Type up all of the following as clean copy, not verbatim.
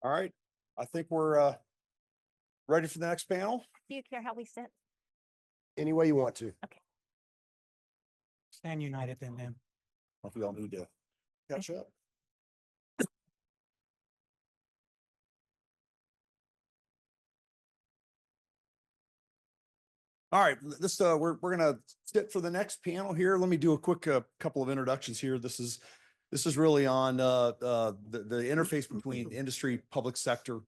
All right, I think we're ready for the next panel. Do you care how we sit? Any way you want to. Okay. Stand united then, ma'am. If we all need to catch up. All right, this we're gonna sit for the next panel here. Let me do a quick couple of introductions here. This is really on the interface between industry, public sector,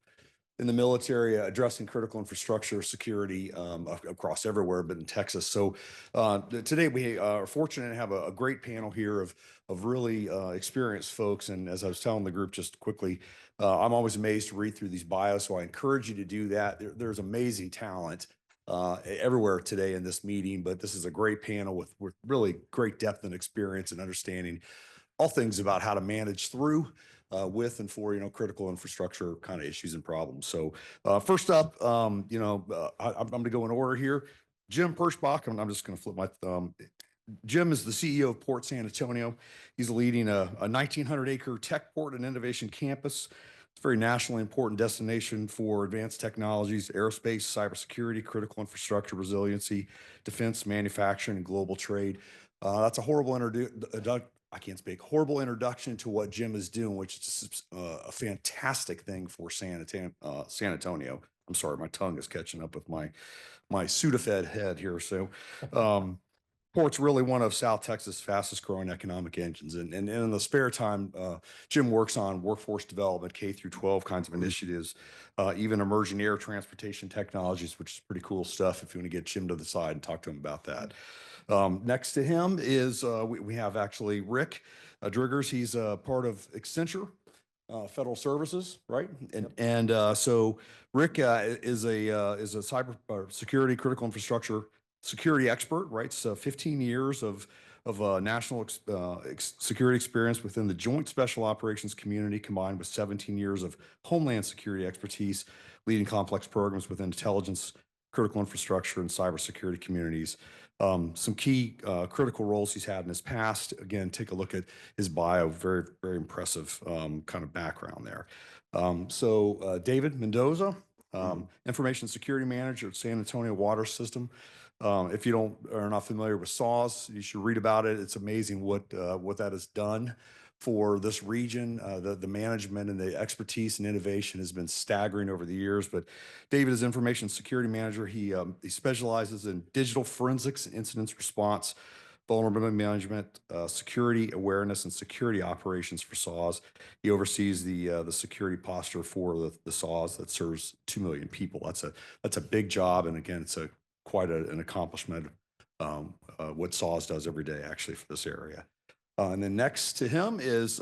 in the military, addressing critical infrastructure security across everywhere, but in Texas. So today we are fortunate to have a great panel here of really experienced folks. And as I was telling the group just quickly, I'm always amazed to read through these bios. So I encourage you to do that. There's amazing talent everywhere today in this meeting, but this is a great panel with really great depth and experience and understanding all things about how to manage through with and for, critical infrastructure kind of issues and problems. So first up, I'm going to go in order here. Jim Perschbach, and I'm just going to flip my thumb. Jim is the CEO of Port San Antonio. He's leading a 1,900-acre tech port and innovation campus. It's a very nationally important destination for advanced technologies, aerospace, cybersecurity, critical infrastructure, resiliency, defense, manufacturing, and global trade. That's a horrible horrible introduction to what Jim is doing, which is a fantastic thing for San Antonio. I'm sorry, my tongue is catching up with my Sudafed head here. So Port's really one of South Texas' fastest growing economic engines. And in the spare time, Jim works on workforce development, K through 12 kinds of initiatives, even emerging air transportation technologies, which is pretty cool stuff if you want to get Jim to the side and talk to him about that. Next to him is, we have actually Rick Driggers. He's part of Accenture Federal Services, right? So Rick is a cyber security, critical infrastructure security expert, right? So 15 years of national security experience within the Joint Special Operations community, combined with 17 years of homeland security expertise, leading complex programs within intelligence, critical infrastructure, and cybersecurity communities. Some key critical roles he's had in his past. Again, take a look at his bio. Very, very impressive kind of background there. So David Mendoza, Information Security Manager at San Antonio Water System. If you are not familiar with SAWS, you should read about it. It's amazing what that has done for this region. The management and the expertise and innovation has been staggering over the years. But David is Information Security Manager. He specializes in digital forensics, incident response, vulnerability management, security awareness, and security operations for SAWS. He oversees the security posture for the SAWS that serves 2 million people. That's a big job, and again, it's quite an accomplishment. What SAWS does every day, actually, for this area. And then next to him is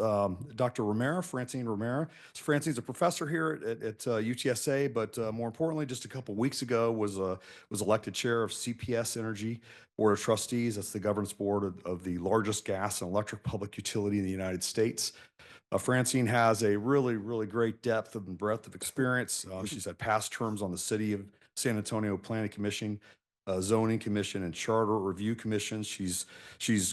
Dr. Romero, Francine Romero. So Francine's a professor here at UTSA, but more importantly, just a couple weeks ago was elected chair of CPS Energy Board of Trustees. That's the governance board of the largest gas and electric public utility in the United States. Francine has a really, really great depth and breadth of experience. She's had past terms on the City of San Antonio Planning Commission, Zoning Commission, and Charter Review Commission. She's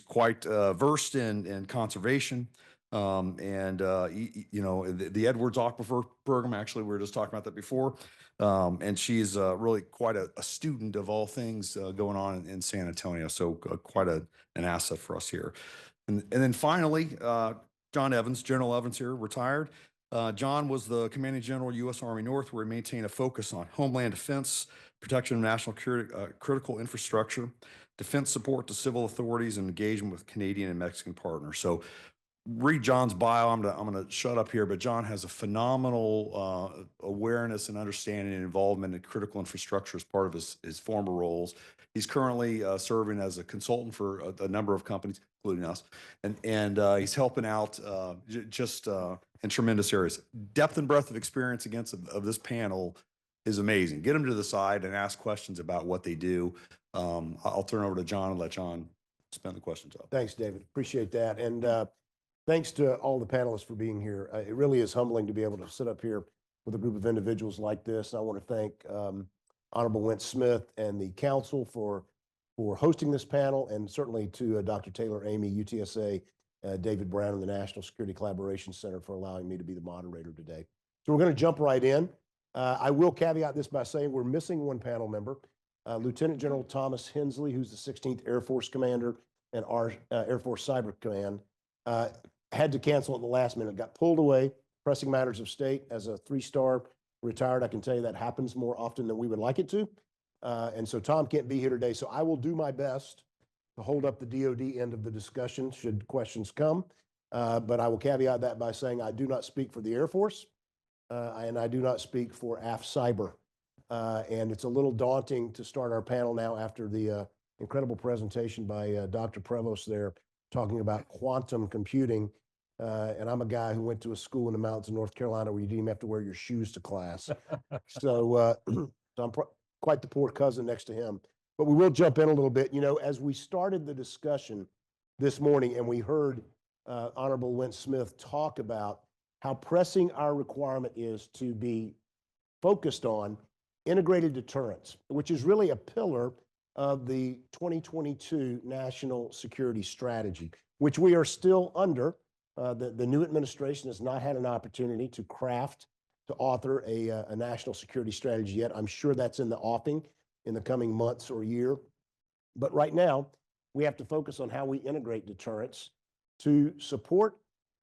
quite versed in conservation, and the Edwards Aquifer program. Actually, we were just talking about that before, and she's really quite a student of all things going on in San Antonio. So quite an asset for us here. And then finally, John Evans, General Evans here, retired. John was the Commanding General, U.S. Army North, where he maintained a focus on homeland defense, protection of national critical infrastructure, defense support to civil authorities, and engagement with Canadian and Mexican partners. So read John's bio. I'm gonna shut up here, but John has a phenomenal awareness and understanding and involvement in critical infrastructure as part of his former roles. He's currently serving as a consultant for a number of companies, including us, and he's helping out just in tremendous areas. Depth and breadth of experience of this panel is amazing. Get them to the side and ask questions about what they do. I'll turn over to John and let John spend the questions up. Thanks, David. Appreciate that. And thanks to all the panelists for being here. It really is humbling to be able to sit up here with a group of individuals like this. I want to thank Honorable Wentz Smith and the council for hosting this panel, and certainly to Dr. Taylor Amy, UTSA, David Brown, and the National Security Collaboration Center for allowing me to be the moderator today. So we're going to jump right in. I will caveat this by saying we're missing one panel member, Lieutenant General Thomas Hensley, who's the 16th Air Force Commander and our Air Force Cyber Command, had to cancel at the last minute, got pulled away, pressing matters of state. As a 3-star retired, I can tell you that happens more often than we would like it to. And so Tom can't be here today. So I will do my best to hold up the DoD end of the discussion should questions come. But I will caveat that by saying I do not speak for the Air Force, and I do not speak for AF Cyber. And it's a little daunting to start our panel now after the incredible presentation by Dr. Prevost there talking about quantum computing. And I'm a guy who went to a school in the mountains of North Carolina where you didn't even have to wear your shoes to class. So, so I'm quite the poor cousin next to him. But we will jump in a little bit. You know, as we started the discussion this morning and we heard Honorable Went Smith talk about how pressing our requirement is to be focused on integrated deterrence, which is really a pillar of the 2022 National Security Strategy, which we are still under. The new administration has not had an opportunity to author a national security strategy yet. I'm sure that's in the offing in the coming months or year. But right now, we have to focus on how we integrate deterrence to support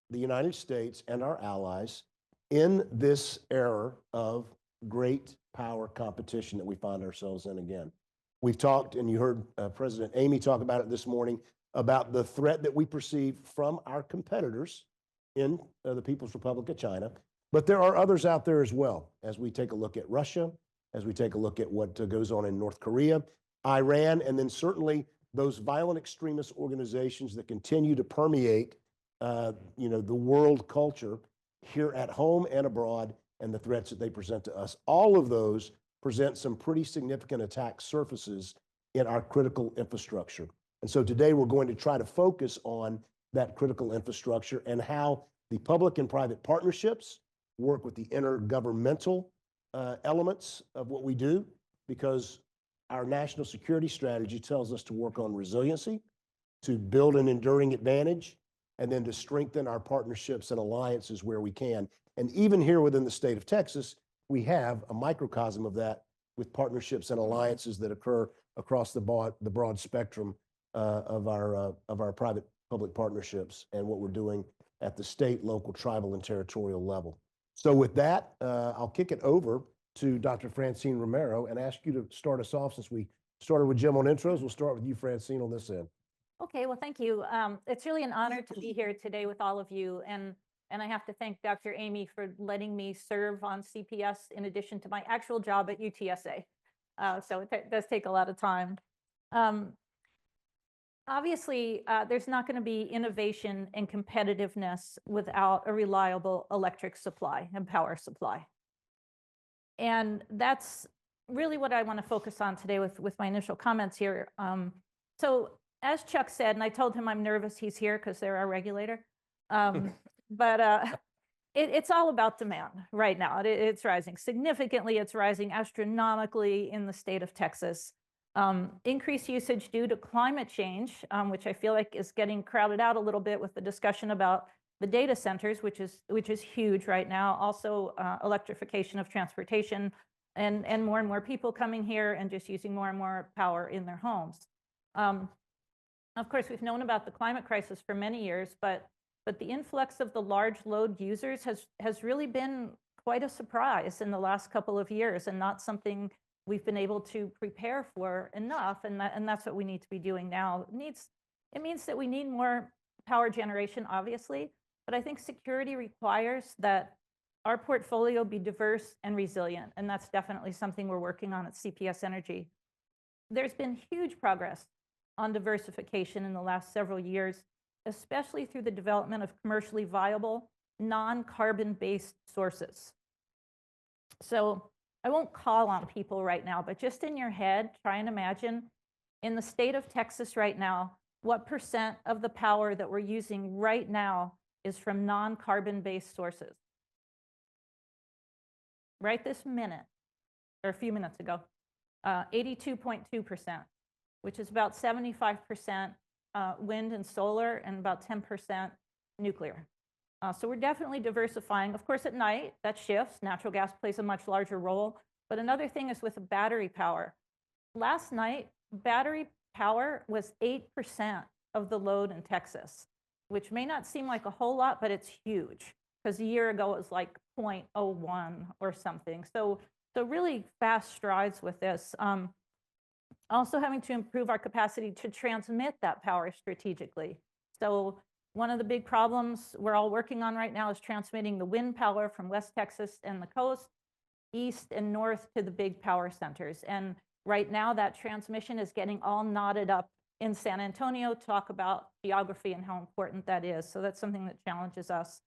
the United States and our allies in this era of great power competition that we find ourselves in again. We've talked, and you heard President Amy talk about it this morning, about the threat that we perceive from our competitors in the People's Republic of China. But there are others out there as well, as we take a look at Russia, as we take a look at what goes on in North Korea, Iran, and then certainly those violent extremist organizations that continue to permeate the world culture here at home and abroad, and the threats that they present to us. All of those present some pretty significant attack surfaces in our critical infrastructure. And so today we're going to try to focus on that critical infrastructure and how the public and private partnerships work with the intergovernmental elements of what we do, because our national security strategy tells us to work on resiliency, to build an enduring advantage, and then to strengthen our partnerships and alliances where we can. And even here within the state of Texas, we have a microcosm of that with partnerships and alliances that occur across the broad spectrum of our private-public partnerships and what we're doing at the state, local, tribal, and territorial level. So with that, I'll kick it over to Dr. Francine Romero and ask you to start us off. Since we started with Jim on intros, we'll start with you, Francine, on this end. Okay, well, thank you. It's really an honor to be here today with all of you. And I have to thank Dr. Amy for letting me serve on CPS in addition to my actual job at UTSA. So it does take a lot of time. Obviously, there's not going to be innovation and competitiveness without a reliable electric supply and power supply. And that's really what I want to focus on today with my initial comments here. So as Chuck said, and I told him I'm nervous he's here because they're our regulator, but it's all about demand right now. It's rising significantly. It's rising astronomically in the state of Texas. Increased usage due to climate change, which I feel like is getting crowded out a little bit with the discussion about the data centers, which is huge right now. Also, electrification of transportation, and more people coming here and just using more and more power in their homes. Of course, we've known about the climate crisis for many years, but the influx of the large load users has really been quite a surprise in the last couple of years, and not something we've been able to prepare for enough, and that's what we need to be doing now. It means that we need more power generation, obviously, but I think security requires that our portfolio be diverse and resilient, and that's definitely something we're working on at CPS Energy. There's been huge progress on diversification in the last several years, especially through the development of commercially viable, non-carbon-based sources. So I won't call on people right now, but just in your head, try and imagine in the state of Texas right now, what % of the power that we're using right now is from non-carbon-based sources? Right this minute, or a few minutes ago, 82.2%, which is about 75% wind and solar and about 10% nuclear. So we're definitely diversifying. Of course, at night, that shifts. Natural gas plays a much larger role. But another thing is with battery power. Last night, battery power was 8% of the load in Texas, which may not seem like a whole lot, but it's huge, because a year ago it was like 0.01 or something. So really fast strides with this. Also having to improve our capacity to transmit that power strategically. So one of the big problems we're all working on right now is transmitting the wind power from West Texas and the coast, east and north to the big power centers. And right now that transmission is getting all knotted up in San Antonio to talk about geography and how important that is. So that's something that challenges us.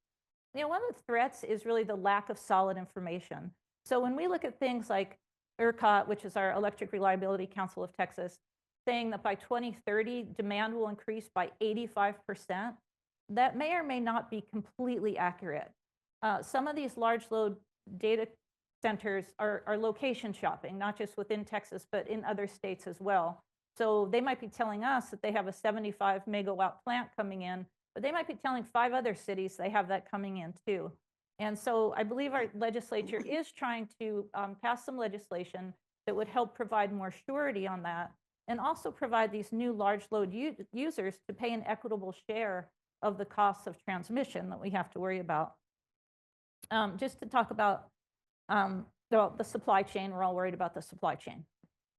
You know, one of the threats is really the lack of solid information. So when we look at things like ERCOT, which is our Electric Reliability Council of Texas, saying that by 2030, demand will increase by 85%, that may or may not be completely accurate. Some of these large load data centers are location shopping, not just within Texas, but in other states as well. So they might be telling us that they have a 75 megawatt plant coming in, but they might be telling 5 other cities they have that coming in too. And so I believe our legislature is trying to pass some legislation that would help provide more surety on that, and also provide these new large load users to pay an equitable share of the costs of transmission that we have to worry about. Just to talk about the supply chain, we're all worried about the supply chain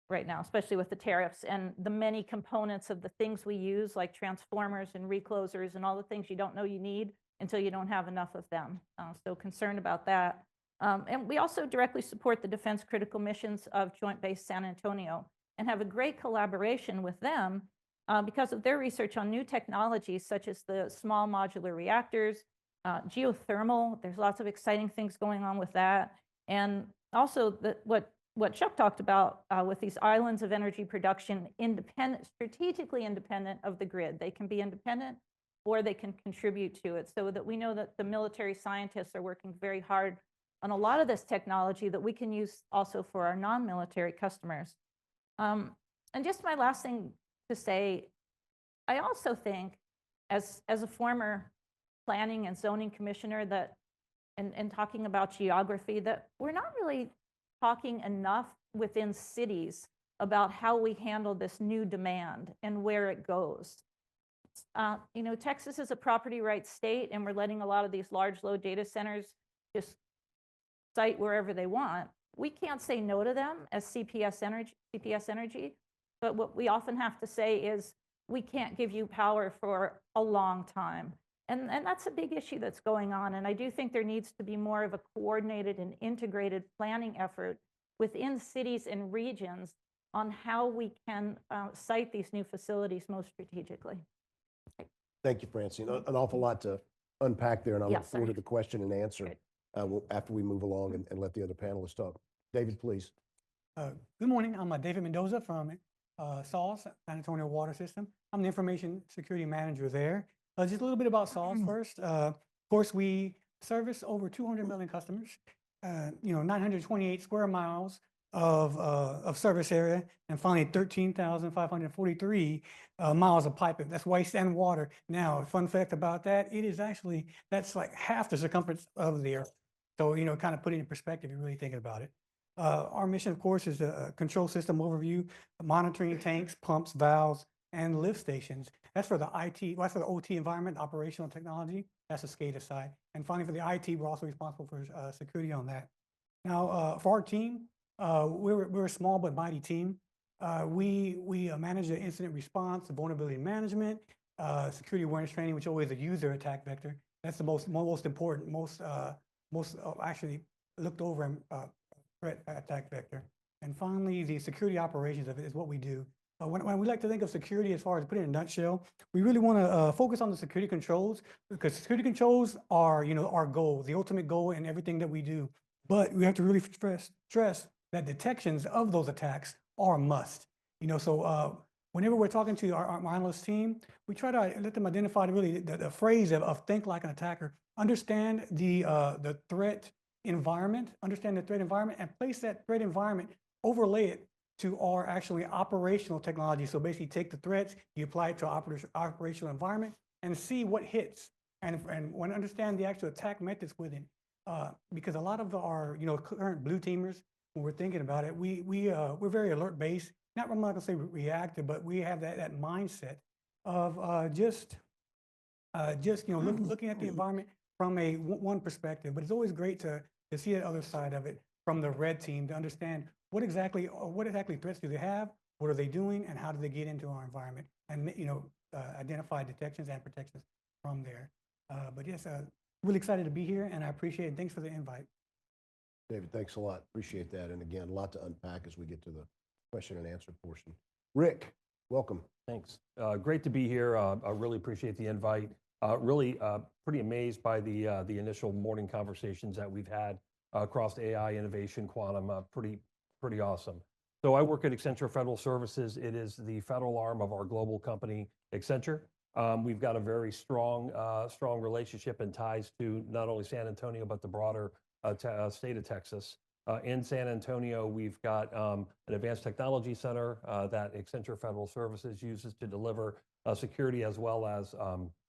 right now, especially with the tariffs and the many components of the things we use, like transformers and reclosers and all the things you don't know you need until you don't have enough of them. So concerned about that. And we also directly support the Defense Critical Missions of Joint Base San Antonio and have a great collaboration with them because of their research on new technologies such as the small modular reactors, geothermal. There's lots of exciting things going on with that. And also what Chuck talked about with these islands of energy production, strategically independent of the grid. They can be independent or they can contribute to it, so that we know that the military scientists are working very hard on a lot of this technology that we can use also for our non-military customers. And just my last thing to say, I also think as a former planning and zoning commissioner that, and talking about geography, that we're not really talking enough within cities about how we handle this new demand and where it goes. You know, Texas is a property rights state, and we're letting a lot of these large load data centers just site wherever they want. We can't say no to them as CPS Energy, but what we often have to say is we can't give you power for a long time. And that's a big issue that's going on. And I do think there needs to be more of a coordinated and integrated planning effort within cities and regions on how we can site these new facilities most strategically. Thank you, Francine. An awful lot to unpack there, and I Yeah, look forward to sorry. the question and answer after we move along and let the other panelists talk. David, please. Good morning. I'm David Mendoza from SAWS, San Antonio Water System. I'm the Information Security Manager there. Just a little bit about SAWS first. Of course, we service over 200 million customers, 928 square miles of service area, and finally 13,543 miles of piping. That's waste and water. Now, fun fact about that, that's like half the circumference of the earth. So, kind of put it in perspective, you're really thinking about it. Our mission, of course, is a control system overview, monitoring tanks, pumps, valves, and lift stations. That's for the IT, that's for the OT environment, operational technology. That's the SCADA side. And finally, for the IT, we're also responsible for security on that. Now, for our team, we're a small but mighty team. We manage the incident response, the vulnerability management, security awareness training, which is always a user attack vector. That's the most important, most actually looked over threat attack vector. And finally, the security operations of it is what we do. When we like to think of security, as far as put it in a nutshell, we really want to focus on the security controls, because security controls are, our goal, the ultimate goal in everything that we do. But we have to really stress that detections of those attacks are a must. So whenever we're talking to our analyst team, we try to let them identify the phrase of think like an attacker, understand the threat environment, and place that threat environment, overlay it to our actually operational technology. So basically take the threats, you apply it to our operational environment and see what hits. and want to understand the actual attack methods with it. Because a lot of our, current blue teamers, when we're thinking about it, we're very alert based. Not, I'm not gonna say reactive, but we have that mindset of just looking at the environment from a one perspective. But it's always great to see the other side of it from the red team to understand what exactly threats do they have, what are they doing, and how do they get into our environment, and identify detections and protections from there. But yes, really excited to be here, and I appreciate it. Thanks for the invite. David, thanks a lot. Appreciate that. And again, a lot to unpack as we get to the question and answer portion. Rick, welcome. Thanks. Great to be here. I really appreciate the invite. Really pretty amazed by the initial morning conversations that we've had across AI, innovation, quantum. Pretty awesome. So I work at Accenture Federal Services. It is the federal arm of our global company, Accenture. We've got a very strong relationship and ties to not only San Antonio, but the broader state of Texas. In San Antonio, we've got an advanced technology center that Accenture Federal Services uses to deliver security as well as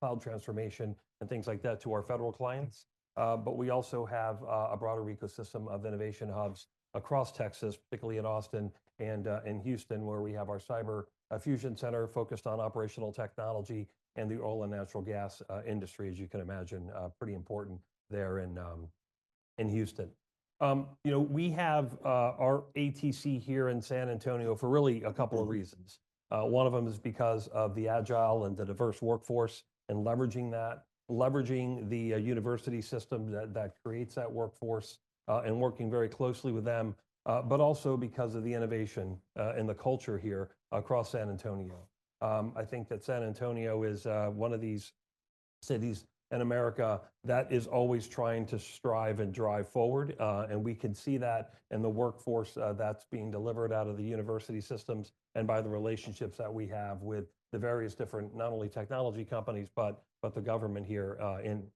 cloud transformation and things like that to our federal clients. But we also have a broader ecosystem of innovation hubs across Texas, particularly in Austin and in Houston, where we have our cyber fusion center focused on operational technology and the oil and natural gas industry, as you can imagine, pretty important there in Houston. We have our ATC here in San Antonio for really a couple of reasons. One of them is because of the agile and the diverse workforce and leveraging the university system that creates that workforce and working very closely with them, but also because of the innovation and the culture here across San Antonio. I think that San Antonio is one of these cities in America that is always trying to strive and drive forward. And we can see that in the workforce that's being delivered out of the university systems and by the relationships that we have with the various different, not only technology companies, but the government here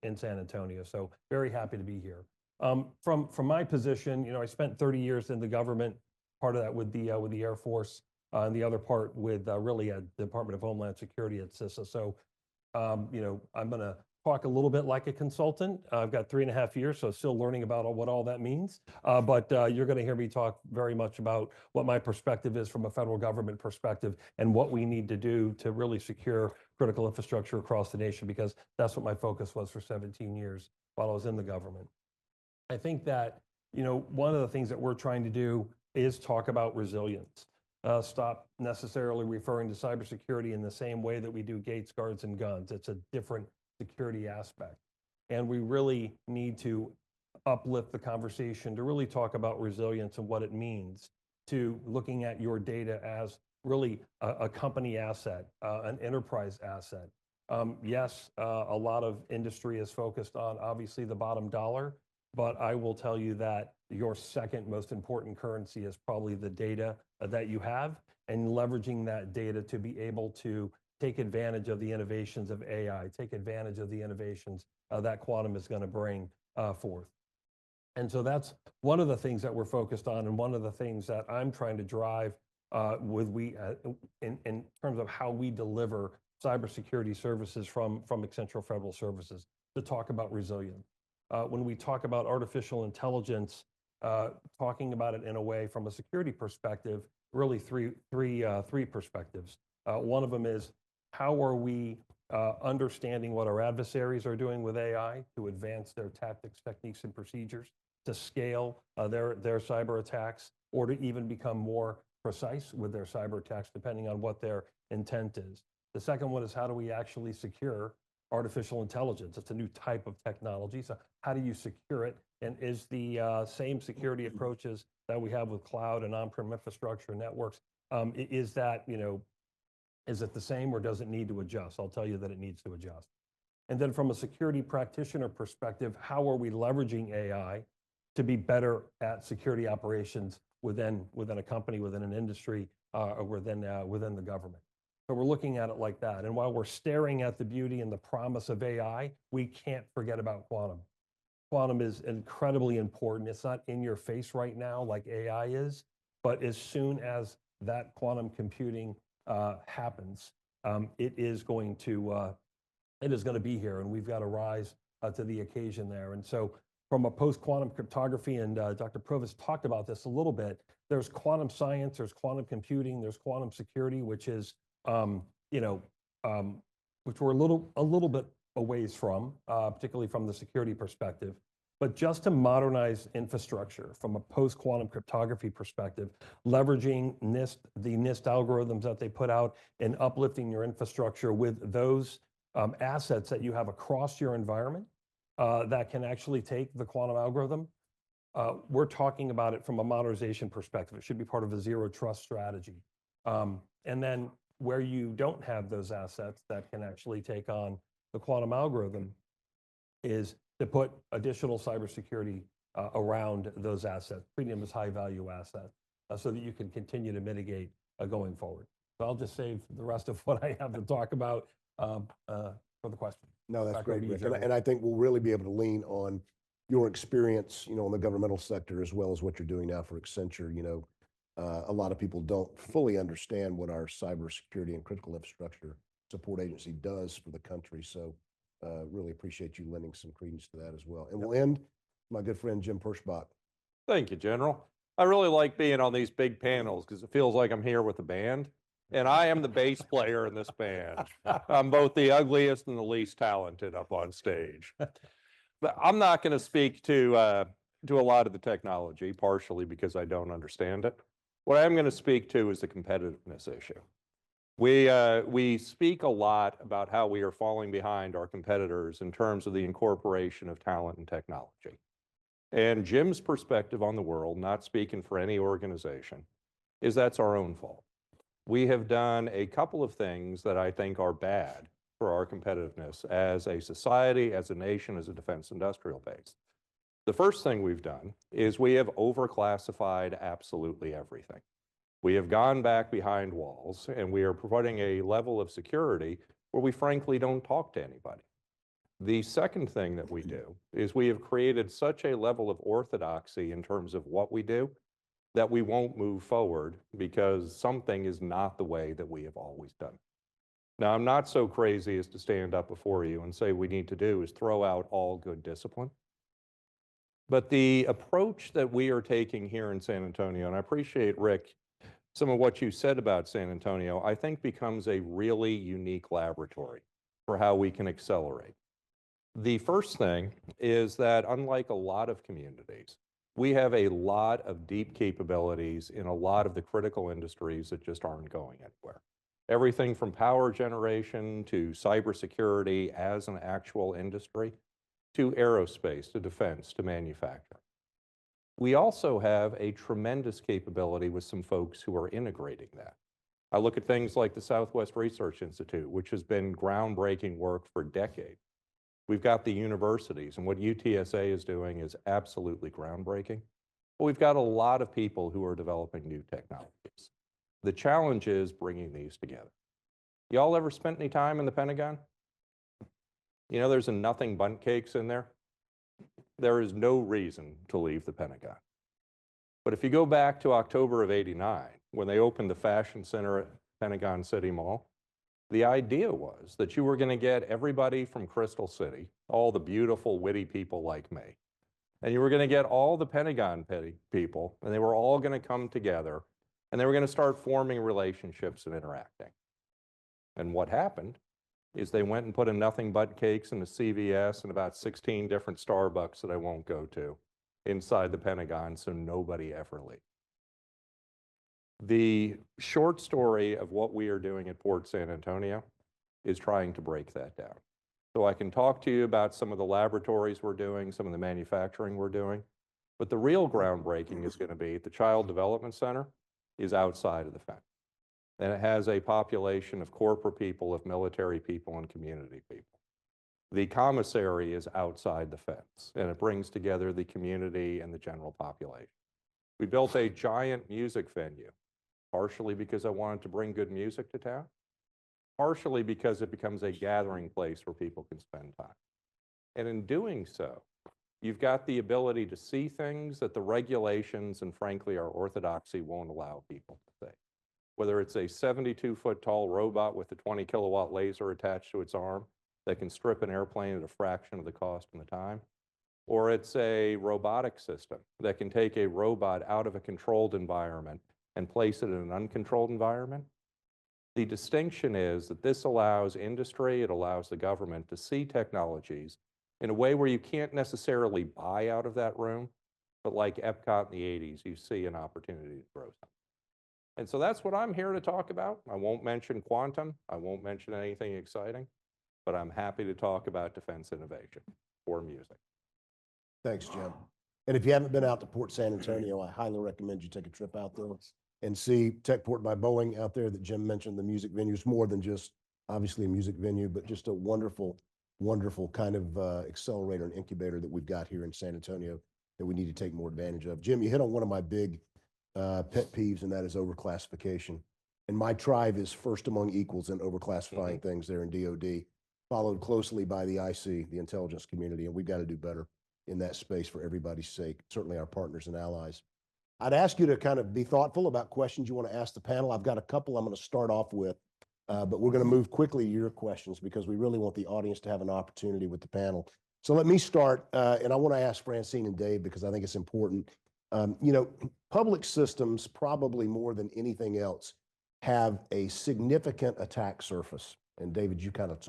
in San Antonio. So very happy to be here. From my position, I spent 30 years in the government, part of that with the Air Force, and the other part with really the Department of Homeland Security at CISA. So, I'm going to talk a little bit like a consultant. I've got 3.5 years, so still learning about what all that means. But you're going to hear me talk very much about what my perspective is from a federal government perspective and what we need to do to really secure critical infrastructure across the nation, because that's what my focus was for 17 years while I was in the government. I think that, one of the things that we're trying to do is talk about resilience. Stop necessarily referring to cybersecurity in the same way that we do gates, guards, and guns. It's a different security aspect. And we really need to uplift the conversation to really talk about resilience and what it means to looking at your data as really a company asset, an enterprise asset. Yes, a lot of industry is focused on obviously the bottom dollar, but I will tell you that your second most important currency is probably the data that you have, and leveraging that data to be able to take advantage of the innovations of AI, take advantage of the innovations that quantum is going to bring forth. And so that's one of the things that we're focused on, and one of the things that I'm trying to drive in terms of how we deliver cybersecurity services from Accenture Federal Services, to talk about resilience. When we talk about artificial intelligence, talking about it in a way from a security perspective, really three perspectives. One of them is, how are we understanding what our adversaries are doing with AI to advance their tactics, techniques, and procedures, to scale their cyber attacks, or to even become more precise with their cyber attacks, depending on what their intent is. The second one is, how do we actually secure artificial intelligence? It's a new type of technology. So how do you secure it? And is the same security approaches that we have with cloud and on-prem infrastructure networks, is that, is it the same, or does it need to adjust? I'll tell you that it needs to adjust. And then from a security practitioner perspective, how are we leveraging AI to be better at security operations within a company, within an industry, or within the government? So we're looking at it like that. And while we're staring at the beauty and the promise of AI, we can't forget about quantum. Quantum is incredibly important. It's not in your face right now like AI is, but as soon as that quantum computing happens, it is going to it is going to be here, and we've got to rise to the occasion there. And so from a post-quantum cryptography, and Dr. Provis talked about this a little bit, there's quantum science, there's quantum computing, there's quantum security, which is, which we're a little bit a ways from, particularly from the security perspective. But just to modernize infrastructure from a post-quantum cryptography perspective, leveraging the NIST algorithms that they put out and uplifting your infrastructure with those assets that you have across your environment that can actually take the quantum algorithm. We're talking about it from a modernization perspective. It should be part of a zero trust strategy. And then where you don't have those assets that can actually take on the quantum algorithm is to put additional cybersecurity around those assets, treating them as high value assets, so that you can continue to mitigate going forward. So I'll just save the rest of what I have to talk about for the question. No, that's Back over great, to you, Rick. Jeremy. And I think we'll really be able to lean on your experience, in the governmental sector, as well as what you're doing now for Accenture. A lot of people don't fully understand what our cybersecurity and critical infrastructure support agency does for the country. So really appreciate you lending some credence to that as well. And we'll end, my good friend, Jim Perschbach. Thank you, General. I really like being on these big panels because it feels like I'm here with a band. And I am the bass player in this band. I'm both the ugliest and the least talented up on stage. But I'm not going to speak to a lot of the technology, partially because I don't understand it. What I'm going to speak to is the competitiveness issue. We speak a lot about how we are falling behind our competitors in terms of the incorporation of talent and technology. And Jim's perspective on the world, not speaking for any organization, is that's our own fault. We have done a couple of things that I think are bad for our competitiveness as a society, as a nation, as a defense industrial base. The first thing we've done is we have overclassified absolutely everything. We have gone back behind walls, and we are providing a level of security where we frankly don't talk to anybody. The second thing that we do is we have created such a level of orthodoxy in terms of what we do that we won't move forward because something is not the way that we have always done. Now, I'm not so crazy as to stand up before you and say we need to do is throw out all good discipline. But the approach that we are taking here in San Antonio, and I appreciate, Rick, some of what you said about San Antonio, I think becomes a really unique laboratory for how we can accelerate. The first thing is that unlike a lot of communities, we have a lot of deep capabilities in a lot of the critical industries that just aren't going anywhere. Everything from power generation to cybersecurity as an actual industry, to aerospace, to defense, to manufacturing. We also have a tremendous capability with some folks who are integrating that. I look at things like the Southwest Research Institute, which has been groundbreaking work for decades. We've got the universities, and what UTSA is doing is absolutely groundbreaking. But we've got a lot of people who are developing new technologies. The challenge is bringing these together. Y'all ever spent any time in the Pentagon? There's a nothing bundt cakes in there. There is no reason to leave the Pentagon. But if you go back to October of '89, when they opened the Fashion Center at Pentagon City Mall, the idea was that you were going to get everybody from Crystal City, all the beautiful, witty people like me, and you were going to get all the Pentagon people, and they were all going to come together, and they were going to start forming relationships and interacting. And what happened is they went and put a nothing but cakes and a CVS and about 16 different Starbucks that I won't go to inside the Pentagon, so nobody ever leaves. The short story of what we are doing at Port San Antonio is trying to break that down. So I can talk to you about some of the laboratories we're doing, some of the manufacturing we're doing, but the real groundbreaking is going to be the Child Development Center is outside of the fence. And it has a population of corporate people, of military people, and community people. The commissary is outside the fence, and it brings together the community and the general population. We built a giant music venue, partially because I wanted to bring good music to town, partially because it becomes a gathering place where people can spend time. And in doing so, you've got the ability to see things that the regulations and frankly our orthodoxy won't allow people to see. Whether it's a 72-foot tall robot with a 20 kilowatt laser attached to its arm, that can strip an airplane at a fraction of the cost and the time. Or it's a robotic system that can take a robot out of a controlled environment and place it in an uncontrolled environment. The distinction is that this allows industry, it allows the government to see technologies in a way where you can't necessarily buy out of that room, but like Epcot in the 80s, you see an opportunity to grow something. And so that's what I'm here to talk about. I won't mention quantum, I won't mention anything exciting, but I'm happy to talk about defense innovation or music. Thanks, Jim. And if you haven't been out to Port San Antonio, I highly recommend you take a trip out there and see Techport by Boeing out there that Jim mentioned. The music venue is more than just obviously a music venue, but just a wonderful, wonderful kind of accelerator and incubator that we've got here in San Antonio that we need to take more advantage of. Jim, you hit on one of my big pet peeves, and that is overclassification. And my tribe is first among equals in overclassifying things there in DOD, followed closely by the IC, the intelligence community, and we've got to do better in that space for everybody's sake, certainly our partners and allies. I'd ask you to kind of be thoughtful about questions you want to ask the panel. I've got a couple I'm going to start off with, but we're going to move quickly to your questions because we really want the audience to have an opportunity with the panel. So let me start, and I want to ask Francine and Dave because I think it's important. You know, public systems, probably more than anything else, have a significant attack surface. And David, you kind of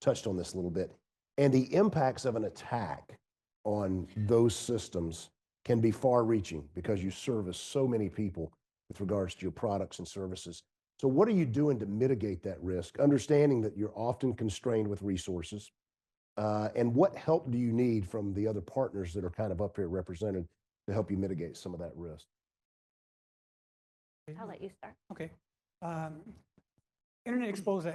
touched on this a little bit. And the impacts of an attack on those systems can be far-reaching because you service so many people with regards to your products and services. So what are you doing to mitigate that risk, understanding that you're often constrained with resources? And what help do you need from the other partners that are kind of up here represented to help you mitigate some of that risk? I'll let you start. Okay. Internet exposed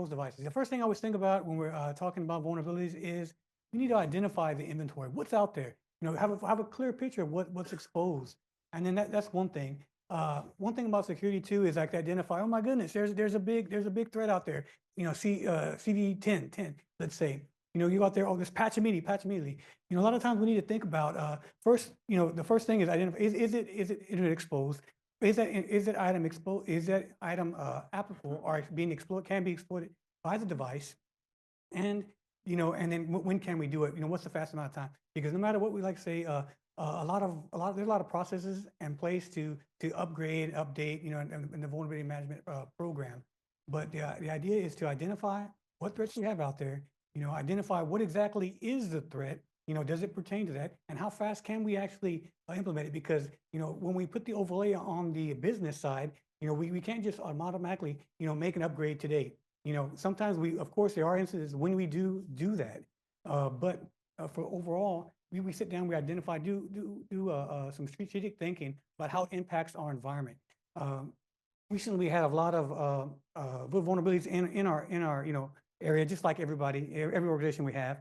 devices. The first thing I always think about when we're talking about vulnerabilities is you need to identify the inventory. What's out there? You know, have a clear picture of what's exposed, and then that's one thing. One thing about security too is like to identify. Oh my goodness, there's a big threat out there. You know, CV10, let's say. You know, you go out there. Oh, this patch immediately. You know, a lot of times we need to think about first. You know, the first thing is identify. Is it internet exposed? Is that item exposed? Is that item applicable or can be exploited by the device? And you know, and then when can we do it? You know, what's the fast amount of time? Because no matter what we like to say, there's a lot of processes in place to upgrade, update, you know, in the vulnerability management program. But the idea is to identify what threats we have out there. You know, identify what exactly is the threat. You know, does it pertain to that? And how fast can we actually implement it? Because, you know, when we put the overlay on the business side, you know, we can't just automatically, you know, make an upgrade today. You know, sometimes of course, there are instances when we do that. But for overall, we sit down, we identify, do some strategic thinking about how it impacts our environment. Recently, we had a lot of vulnerabilities in our you know, area, just like every organization we have.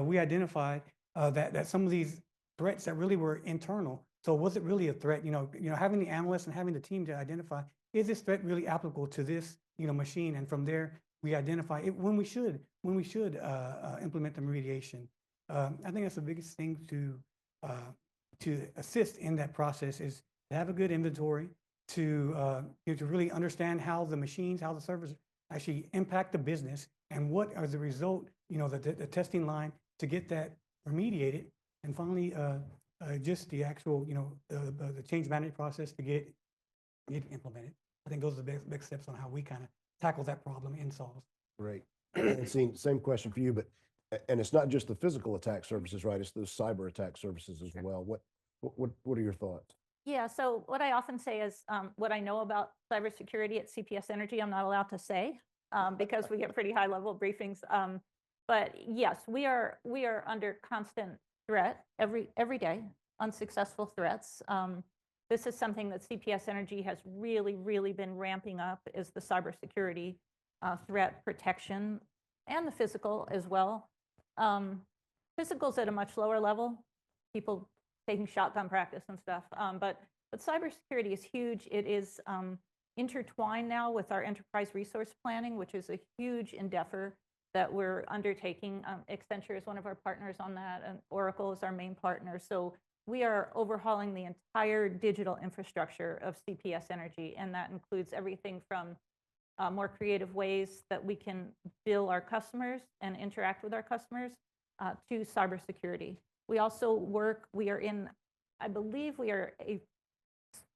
We identified that some of these threats that really were internal. So was it really a threat? You know, having the analysts and having the team to identify, is this threat really applicable to this, you know, machine? And from there, we identify it when we should implement the remediation. I think that's the biggest thing to assist in that process is to have a good inventory, to you know, to really understand how the machines, how the servers actually impact the business, and what are the result, you know, the testing line to get that remediated, and finally, just the actual, you know, the change management process to get implemented. I think those are the big steps on how we kind of tackle that problem in SOLS. Great. And same question for you, but and it's not just the physical attack services, right? It's those cyber attack services as well. What are your thoughts? Yeah, so what I often say is what I know about cybersecurity at CPS Energy, I'm not allowed to say because we get pretty high level briefings. But yes, we are under constant threat every day, unsuccessful threats. This is something that CPS Energy has really been ramping up, is the cybersecurity threat protection and the physical as well. Physical's at a much lower level, people taking shotgun practice and stuff. But cybersecurity is huge. It is intertwined now with our enterprise resource planning, which is a huge endeavor that we're undertaking. Accenture is one of our partners on that, and Oracle is our main partner. So we are overhauling the entire digital infrastructure of CPS Energy, and that includes everything from more creative ways that we can bill our customers and interact with our customers to cybersecurity. We also we are in, I believe we are a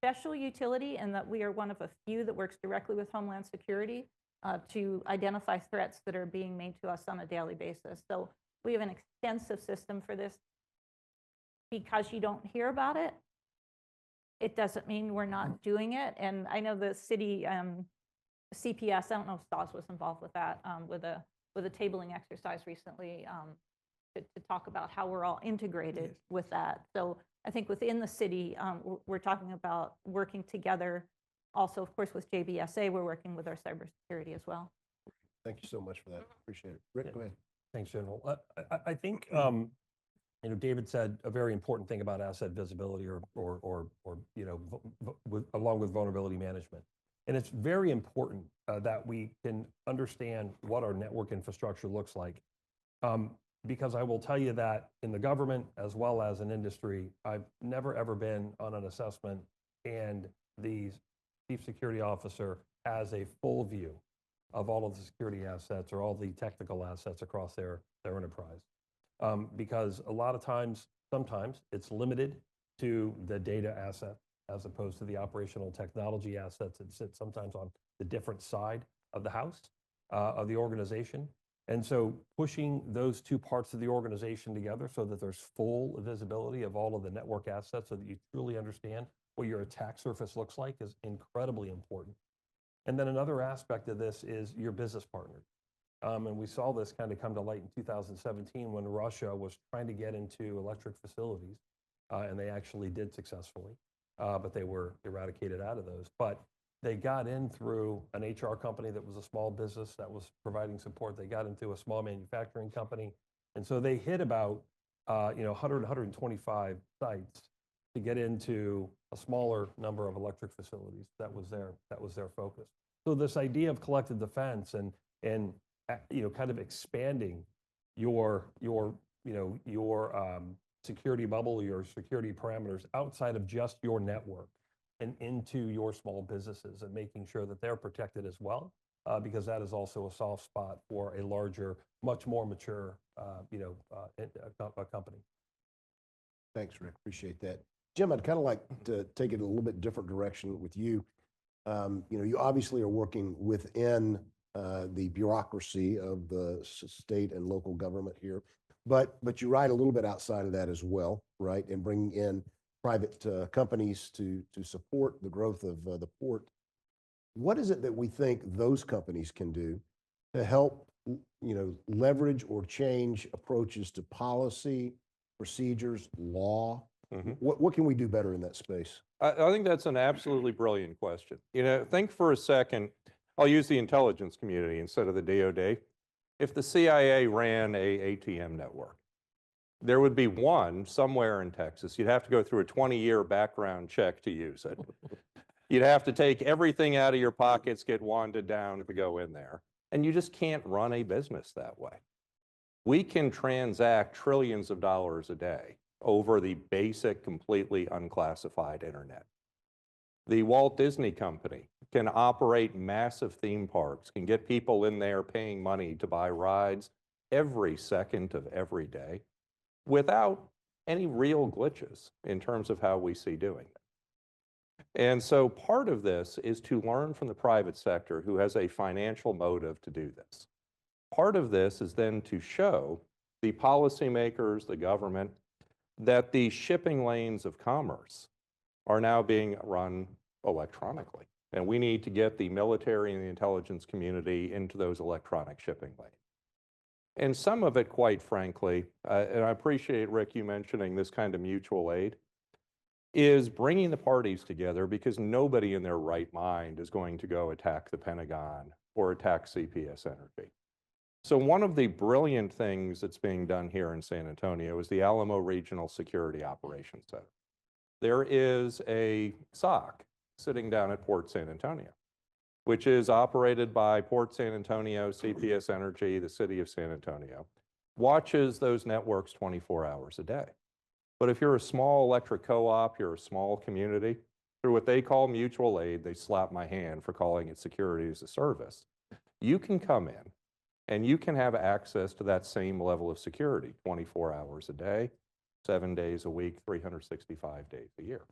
special utility in that we are one of a few that works directly with Homeland Security to identify threats that are being made to us on a daily basis. So we have an extensive system for this. Because you don't hear about it, it doesn't mean we're not doing it. And I know the city CPS, I don't know if STAWS was involved with that, with a tabling exercise recently to talk about how we're all integrated with that. So I think within the city, we're talking about working together. Also, of course, with JBSA, we're working with our cybersecurity as well. Thank you so much for that. Appreciate it. Rick, go ahead. Thanks, General. I think, David said a very important thing about asset visibility or along with vulnerability management. And it's very important that we can understand what our network infrastructure looks like. Because I will tell you that in the government as well as in industry, I've never ever been on an assessment and the chief security officer has a full view of all of the security assets or all the technical assets across their enterprise. Because a lot of times, sometimes it's limited to the data asset as opposed to the operational technology assets that sit sometimes on the different side of the house, of the organization. And so pushing those two parts of the organization together so that there's full visibility of all of the network assets so that you truly understand what your attack surface looks like is incredibly important. And then another aspect of this is your business partners. And we saw this kind of come to light in 2017 when Russia was trying to get into electric facilities, and they actually did successfully, but they were eradicated out of those. But they got in through an HR company that was a small business that was providing support. They got into a small manufacturing company. And so they hit about 100, 125 sites to get into a smaller number of electric facilities. That was their focus. So this idea of collective defense and kind of expanding your security bubble, your security parameters outside of just your network and into your small businesses and making sure that they're protected as well, because that is also a soft spot for a larger, much more mature, company. Thanks, Rick. Appreciate that. Jim, I'd kind of like to take it a little bit different direction with you. You obviously are working within the bureaucracy of the state and local government here, but you ride a little bit outside of that as well, right? And bringing in private companies to support the growth of the port. What is it that we think those companies can do to help, leverage or change approaches to policy, procedures, law? Mm-hmm. What can we do better in that space? I think that's an absolutely brilliant question. Think for a second, I'll use the intelligence community instead of the DoD. If the CIA ran a ATM network, there would be one somewhere in Texas. You'd have to go through a 20-year background check to use it. You'd have to take everything out of your pockets, get wanded down to go in there. And you just can't run a business that way. We can transact trillions of dollars a day over the basic, completely unclassified internet. The Walt Disney Company can operate massive theme parks, can get people in there paying money to buy rides every second of every day without any real glitches in terms of how we see doing it. And so part of this is to learn from the private sector who has a financial motive to do this. Part of this is then to show the policymakers, the government, that the shipping lanes of commerce are now being run electronically. And we need to get the military and the intelligence community into those electronic shipping lanes. And some of it, quite frankly, and I appreciate, Rick, you mentioning this kind of mutual aid, is bringing the parties together because nobody in their right mind is going to go attack the Pentagon or attack CPS Energy. So one of the brilliant things that's being done here in San Antonio is the Alamo Regional Security Operations Center. There is a SOC sitting down at Port San Antonio, which is operated by Port San Antonio, CPS Energy, the city of San Antonio, watches those networks 24 hours a day. But if you're a small electric co-op, you're a small community, through what they call mutual aid. They slap my hand for calling it security as a service. You can come in and you can have access to that same level of security 24 hours a day, 7 days a week, 365 days a year.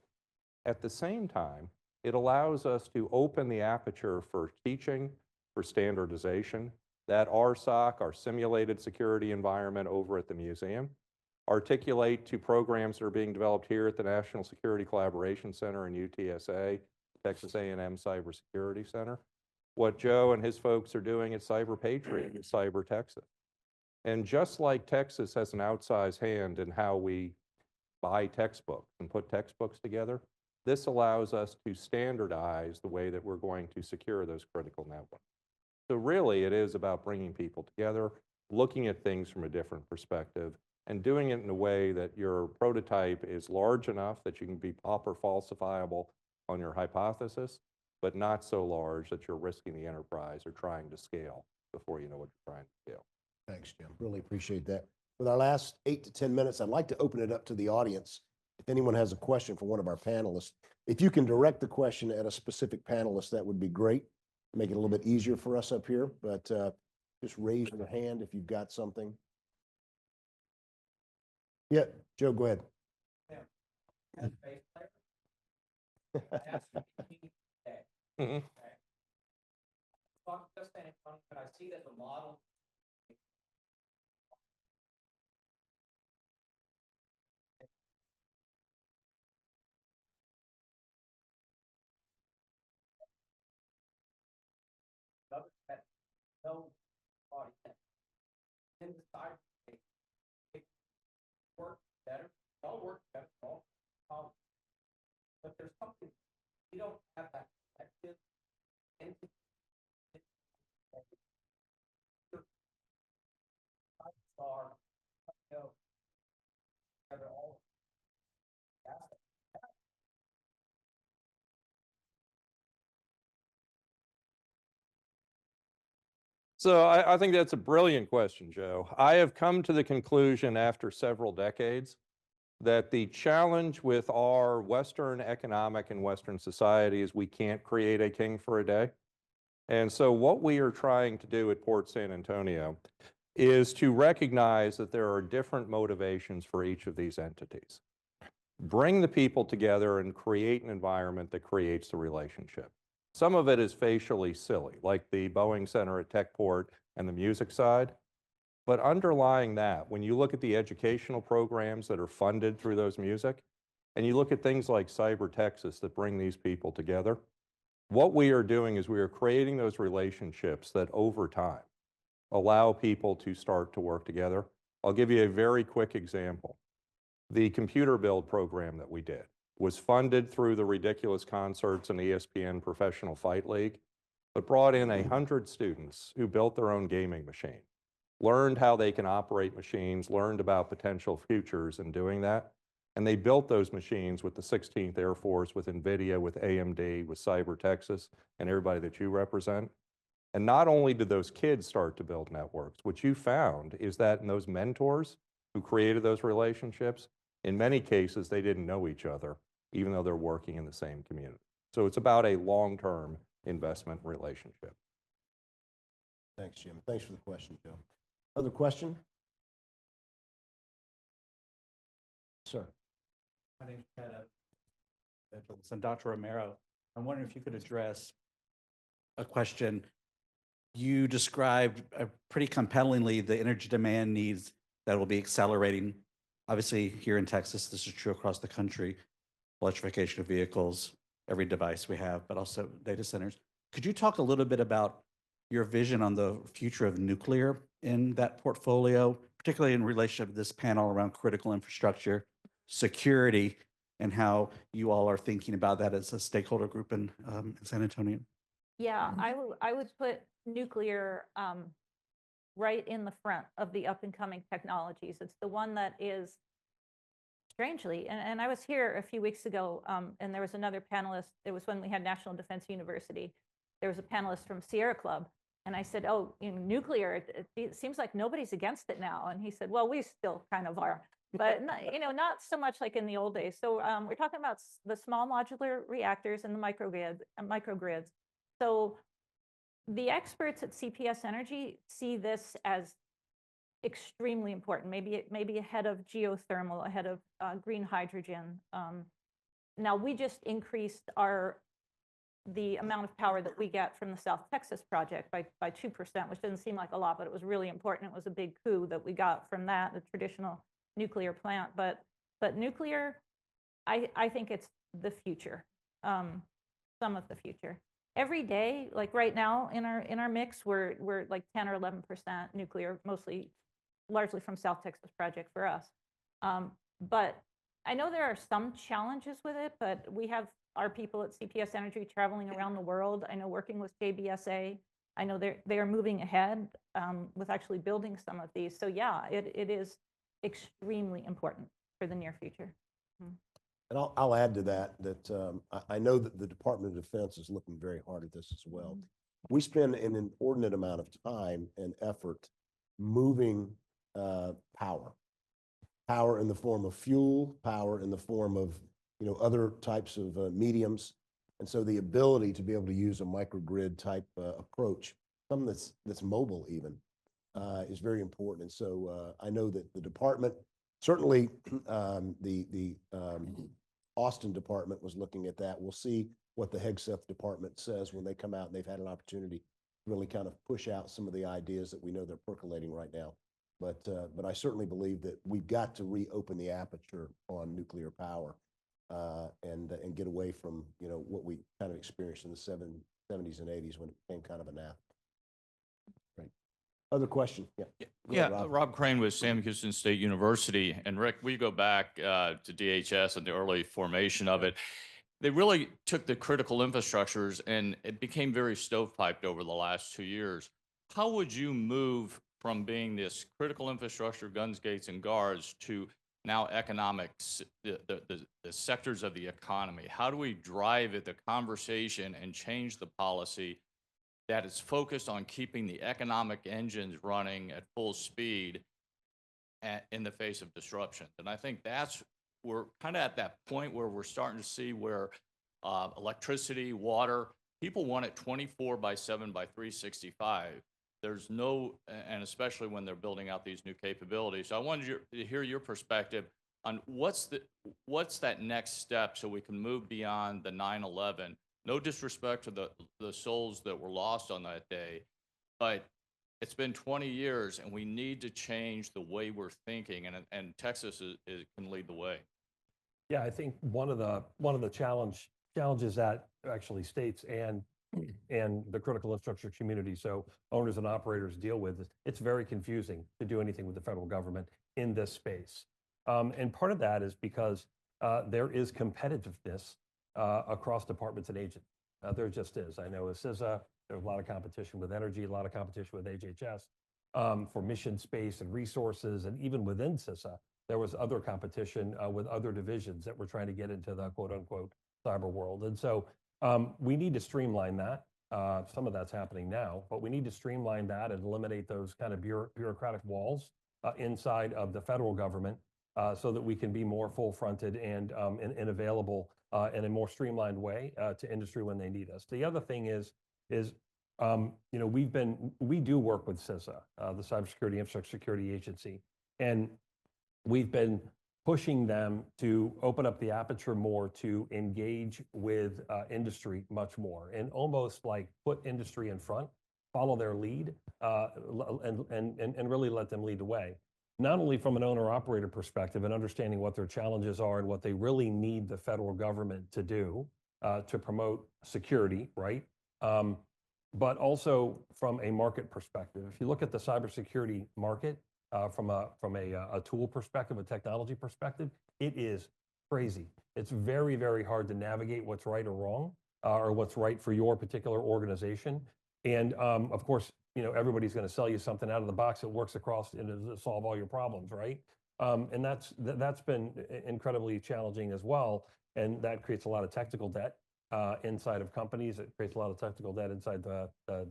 At the same time, it allows us to open the aperture for teaching, for standardization. That RSOC, our simulated security environment over at the museum, articulate to programs that are being developed here at the National Security Collaboration Center and UTSA, Texas A&M Cybersecurity Center, what Joe and his folks are doing at Cyber Patriot at Cyber Texas. And just like Texas has an outsized hand in how we buy textbooks and put textbooks together, this allows us to standardize the way that we're going to secure those critical networks. So really, it is about bringing people together, looking at things from a different perspective, and doing it in a way that your prototype is large enough that you can be proper falsifiable on your hypothesis, but not so large that you're risking the enterprise or trying to scale before you know what you're trying to scale. Thanks, Jim. Really appreciate that. With our last 8 to 10 minutes, I'd like to open it up to the audience. If anyone has a question for one of our panelists, if you can direct the question at a specific panelist, that would be great. Make it a little bit easier for us up here, but just raise your hand if you've got something. Yeah, Joe, go ahead. Mhm. I see that the model no body in the side it work better, all work better, all but there's something we don't have that connected into star, you know, all So I think that's a brilliant question, Joe. I have come to the conclusion after several decades that the challenge with our Western economic and Western society is we can't create a king for a day. And so what we are trying to do at Port San Antonio is to recognize that there are different motivations for each of these entities. Bring the people together and create an environment that creates the relationship. Some of it is facially silly, like the Boeing Center at Techport and the music side. But underlying that, when you look at the educational programs that are funded through those music, and you look at things like Cyber Texas that bring these people together, what we are doing is we are creating those relationships that over time allow people to start to work together. I'll give you a very quick example. The computer build program that we did was funded through the Ridiculous Concerts and ESPN Professional Fight League, but brought in 100 students who built their own gaming machine, learned how they can operate machines, learned about potential futures in doing that. And they built those machines with the 16th Air Force, with NVIDIA, with AMD, with Cyber Texas, and everybody that you represent. And not only did those kids start to build networks, what you found is that in those mentors who created those relationships, in many cases, they didn't know each other, even though they're working in the same community. So it's about a long-term investment relationship. Thanks, Jim. Thanks for the question, Joe. Other question? Sir. My name's and Dr. Romero, I'm wondering if you could address a question. You described pretty compellingly the energy demand needs that will be accelerating. Obviously, here in Texas, this is true across the country, electrification of vehicles, every device we have, but also data centers. Could you talk a little bit about your vision on the future of nuclear in that portfolio, particularly in relationship to this panel around critical infrastructure, security, and how you all are thinking about that as a stakeholder group in San Antonio? Yeah, I would put nuclear right in the front of the up and coming technologies. It's the one that is strangely, and I was here a few weeks ago, and there was another panelist. It was when we had National Defense University. There was a panelist from Sierra Club, and I said, "Oh, nuclear. It seems like nobody's against it now." And he said, "Well, we still kind of are." but not so much like in the old days. So we're talking about the small modular reactors and the microgrids. So the experts at CPS Energy see this as extremely important, maybe ahead of geothermal, ahead of green hydrogen. Now we just increased the amount of power that we get from the South Texas project by 2%, which doesn't seem like a lot, but it was really important. It was a big coup that we got from that, the traditional nuclear plant. But nuclear, I think it's the future, some of the future. Every day, like right now in our mix, we're like 10 or 11% nuclear, largely from South Texas project for us. But I know there are some challenges with it, but we have our people at CPS Energy traveling around the world. I know working with JBSA, I know they are moving ahead with actually building some of these. So yeah, it is extremely important for the near future. And I'll add to that, I know that the Department of Defense is looking very hard at this as well. We spend an inordinate amount of time and effort moving power in the form of fuel, power in the form of other types of mediums. And so the ability to be able to use a microgrid type approach, something that's mobile even, is very important. And so I know that the department, certainly the Austin department was looking at that. We'll see what the Hegseth department says when they come out and they've had an opportunity to really kind of push out some of the ideas that we know they're percolating right now. But I certainly believe that we've got to reopen the aperture on nuclear power and get away from what we kind of experienced in the 70s and 80s when it became kind of a nap. Right. Other question? Yeah. Yeah, Rob Crane with Sam Houston State University. And Rick, we go back to DHS and the early formation of it. They really took the critical infrastructures and it became very stovepiped over the last 2 years. How would you move from being this critical infrastructure, guns, gates, and guards to now economics, the sectors of the economy? How do we drive the conversation and change the policy that is focused on keeping the economic engines running at full speed in the face of disruption? And I think we're kind of at that point where we're starting to see where electricity, water, people want it 24/7 by 365. There's no, and especially when they're building out these new capabilities. So I wanted to hear your perspective on what's that next step so we can move beyond the 9/11. No disrespect to the souls that were lost on that day, but it's been 20 years and we need to change the way we're thinking, and Texas can lead the way. Yeah, I think one of the challenges that actually states and the critical infrastructure community, so owners and operators deal with, it's very confusing to do anything with the federal government in this space. And part of that is because there is competitiveness across departments and agencies. There just is. I know with CISA, there's a lot of competition with energy, a lot of competition with HHS for mission space and resources. And even within CISA, there was other competition with other divisions that were trying to get into the quote unquote cyber world. And so we need to streamline that. Some of that's happening now, but we need to streamline that and eliminate those kind of bureaucratic walls inside of the federal government so that we can be more full-fronted and available in a more streamlined way to industry when they need us. The other thing is we do work with CISA, the Cybersecurity Infrastructure Security Agency, and we've been pushing them to open up the aperture more to engage with industry much more and almost like put industry in front, follow their lead, and really let them lead the way. Not only from an owner-operator perspective and understanding what their challenges are and what they really need the federal government to do to promote security, right? But also from a market perspective. If you look at the cybersecurity market, from a tool perspective, a technology perspective, it is crazy. It's very, very hard to navigate what's right or wrong, or what's right for your particular organization. And of course, everybody's going to sell you something out of the box that works across and to solve all your problems, right? And that's been incredibly challenging as well. And that creates a lot of technical debt inside of companies. It creates a lot of technical debt inside the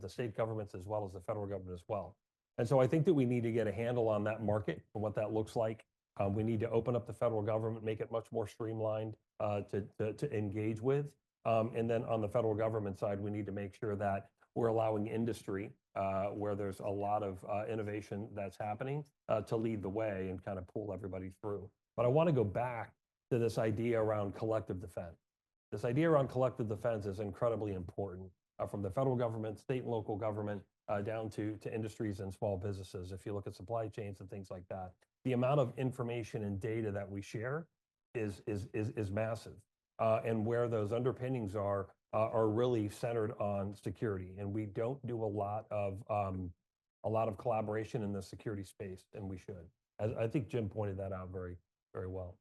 state governments as well as the federal government as well. And so I think that we need to get a handle on that market and what that looks like We need to open up the federal government, make it much more streamlined to engage with. And then on the federal government side, we need to make sure that we're allowing industry, where there's a lot of innovation that's happening, to lead the way and kind of pull everybody through. But I want to go back to this idea around collective defense. This idea around collective defense is incredibly important, from the federal government, state and local government, down to industries and small businesses. If you look at supply chains and things like that, the amount of information and data that we share is massive. And where those underpinnings are really centered on security. And we don't do a lot of collaboration in the security space, and we should. I think Jim pointed that out very, very well.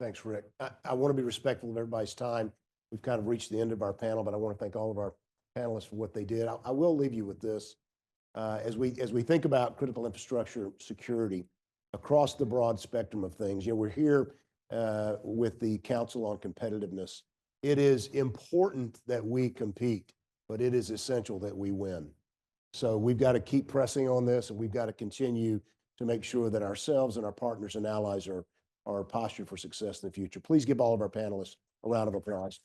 Thanks, Rick. I want to be respectful of everybody's time. We've kind of reached the end of our panel, but I want to thank all of our panelists for what they did. I will leave you with this. As we think about critical infrastructure security across the broad spectrum of things, we're here with the Council on Competitiveness. It is important that we compete, but it is essential that we win. So we've got to keep pressing on this, and we've got to continue to make sure that ourselves and our partners and allies are postured for success in the future. Please give all of our panelists a round of applause.